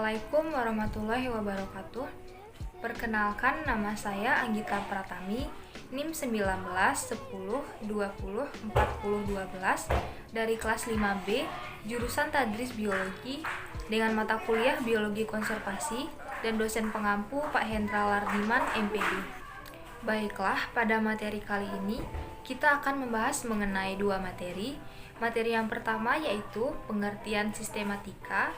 Assalamualaikum warahmatullahi wabarakatuh. Perkenalkan, nama saya Anggita Pratami, NIM 19 10 20 40 12 dari kelas 5B, jurusan Tadris Biologi dengan mata kuliah Biologi Konservasi dan dosen pengampu Pak Hendra Lardiman, MPD. Baiklah, pada materi kali ini kita akan membahas mengenai dua materi. Materi yang pertama yaitu pengertian sistematika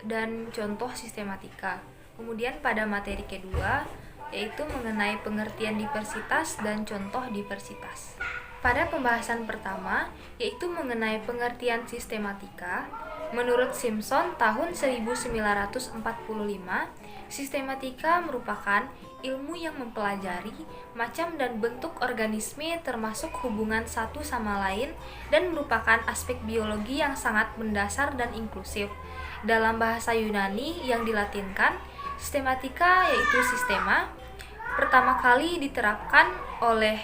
dan contoh sistematika. Kemudian pada materi kedua yaitu mengenai pengertian diversitas dan contoh diversitas. Pada pembahasan pertama yaitu mengenai pengertian sistematika, menurut Simpson tahun 1945, sistematika merupakan ilmu yang mempelajari macam dan bentuk organisme termasuk hubungan satu sama lain dan merupakan aspek biologi yang sangat mendasar dan inklusif. Dalam bahasa Yunani yang dilatinkan, sistematika yaitu sistema pertama kali diterapkan oleh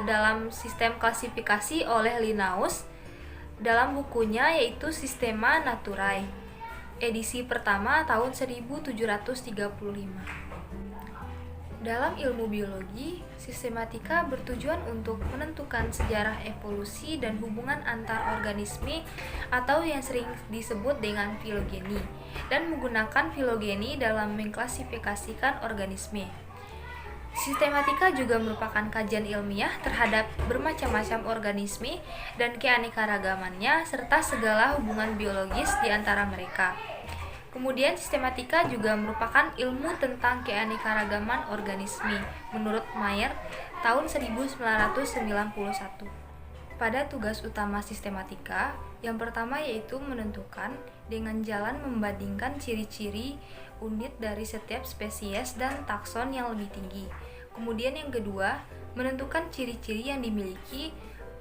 dalam sistem klasifikasi oleh Linnaeus dalam bukunya yaitu Systema Naturae, edisi pertama tahun 1735. Dalam ilmu biologi, sistematika bertujuan untuk menentukan sejarah evolusi dan hubungan antar organisme atau yang sering disebut dengan filogeni, dan menggunakan filogeni dalam mengklasifikasikan organisme. Sistematika juga merupakan kajian ilmiah terhadap bermacam-macam organisme dan keanekaragamannya serta segala hubungan biologis di antara mereka. Kemudian sistematika juga merupakan ilmu tentang keanekaragaman organisme menurut Mayer tahun 1991. Pada tugas utama sistematika, yang pertama yaitu menentukan dengan jalan membandingkan ciri-ciri unit dari setiap spesies dan takson yang lebih tinggi. Kemudian yang kedua, menentukan ciri-ciri yang dimiliki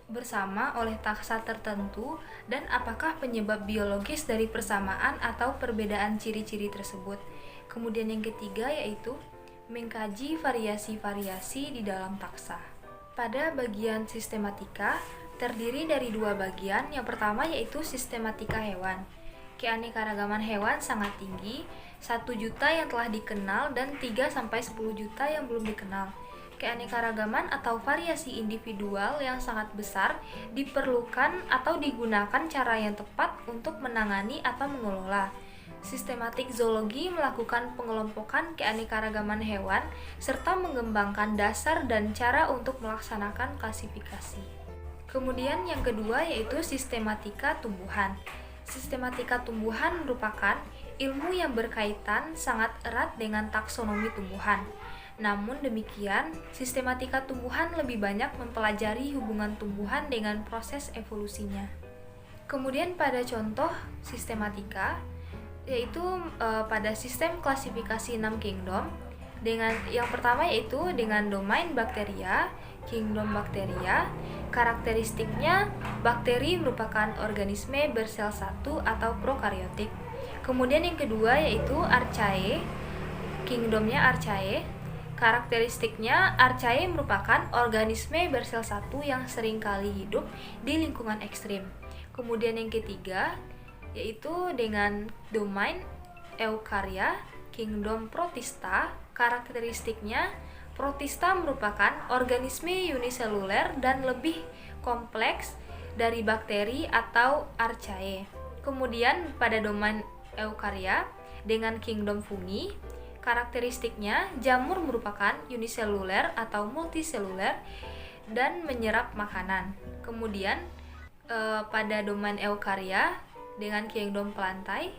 bersama oleh taksa tertentu dan apakah penyebab biologis dari persamaan atau perbedaan ciri-ciri tersebut. Kemudian yang ketiga yaitu mengkaji variasi-variasi di dalam taksa. Pada bagian sistematika terdiri dari dua bagian. Yang pertama yaitu sistematika hewan. Keanekaragaman hewan sangat tinggi, 1 juta yang telah dikenal dan 3-10 juta yang belum dikenal. Keanekaragaman atau variasi individual yang sangat besar diperlukan atau digunakan cara yang tepat untuk menangani atau mengelola. Sistematik zoologi melakukan pengelompokan keanekaragaman hewan serta mengembangkan dasar dan cara untuk melaksanakan klasifikasi. Kemudian yang kedua yaitu sistematika tumbuhan. Sistematika tumbuhan merupakan ilmu yang berkaitan sangat erat dengan taksonomi tumbuhan. Namun demikian, sistematika tumbuhan lebih banyak mempelajari hubungan tumbuhan dengan proses evolusinya. Kemudian pada contoh sistematika, yaitu pada sistem klasifikasi 6 kingdom, dengan yang pertama yaitu dengan domain bakteria, kingdom bakteria. Karakteristiknya, bakteri merupakan organisme bersel satu atau prokaryotik. Kemudian yang kedua yaitu Archaea, kingdomnya Archaea. Karakteristiknya, Archaea merupakan organisme bersel satu yang sering kali hidup di lingkungan ekstrim. Kemudian yang ketiga yaitu dengan domain Eukarya, kingdom Protista. Karakteristiknya, Protista merupakan organisme uniseluler dan lebih kompleks dari bakteri atau Archaea. Kemudian pada domain Eukarya dengan kingdom Fungi, karakteristiknya jamur merupakan uniseluler atau multiseluler dan menyerap makanan. Kemudian pada domain Eukarya dengan kingdom Plantae,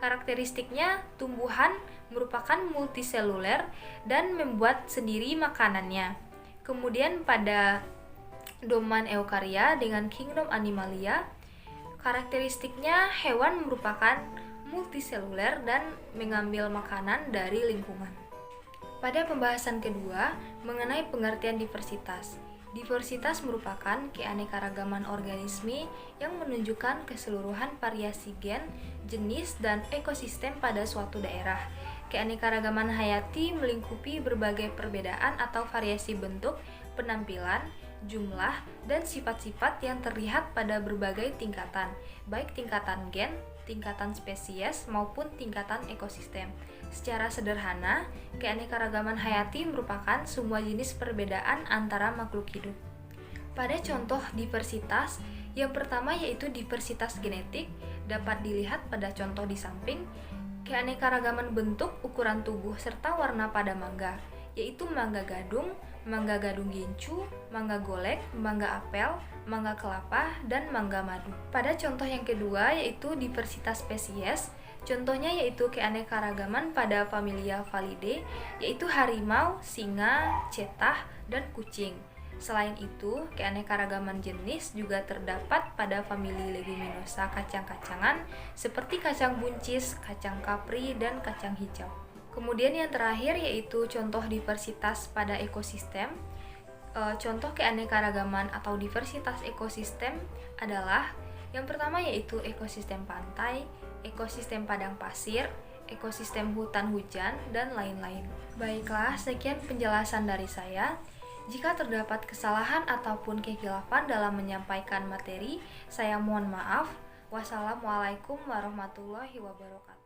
karakteristiknya tumbuhan merupakan multiseluler dan membuat sendiri makanannya. Kemudian pada domain Eukarya dengan kingdom Animalia, karakteristiknya hewan merupakan multiseluler dan mengambil makanan dari lingkungan. Pada pembahasan kedua mengenai pengertian diversitas. Diversitas merupakan keanekaragaman organisme yang menunjukkan keseluruhan variasi gen, jenis, dan ekosistem pada suatu daerah. Keanekaragaman hayati melingkupi berbagai perbedaan atau variasi bentuk, penampilan, jumlah, dan sifat-sifat yang terlihat pada berbagai tingkatan, baik tingkatan gen, tingkatan spesies maupun tingkatan ekosistem. Secara sederhana, keanekaragaman hayati merupakan semua jenis perbedaan antara makhluk hidup. Pada contoh diversitas, yang pertama yaitu diversitas genetik, dapat dilihat pada contoh di samping, keanekaragaman bentuk, ukuran tubuh, serta warna pada mangga, yaitu mangga gadung gincu, mangga golek, mangga apel, mangga kelapa, dan mangga madu. Pada contoh yang kedua yaitu diversitas spesies, contohnya yaitu keanekaragaman pada familia Felidae, yaitu harimau, singa, cetah, dan kucing. Selain itu, keanekaragaman jenis juga terdapat pada famili leguminosa kacang-kacangan seperti kacang buncis, kacang kapri, dan kacang hijau. Kemudian yang terakhir yaitu contoh diversitas pada ekosistem. Contoh keanekaragaman atau diversitas ekosistem adalah yang pertama yaitu ekosistem pantai, ekosistem padang pasir, ekosistem hutan hujan, dan lain-lain. Baiklah, sekian penjelasan dari saya. Jika terdapat kesalahan ataupun kekhilafan dalam menyampaikan materi, saya mohon maaf. Wassalamualaikum warahmatullahi wabarakatuh.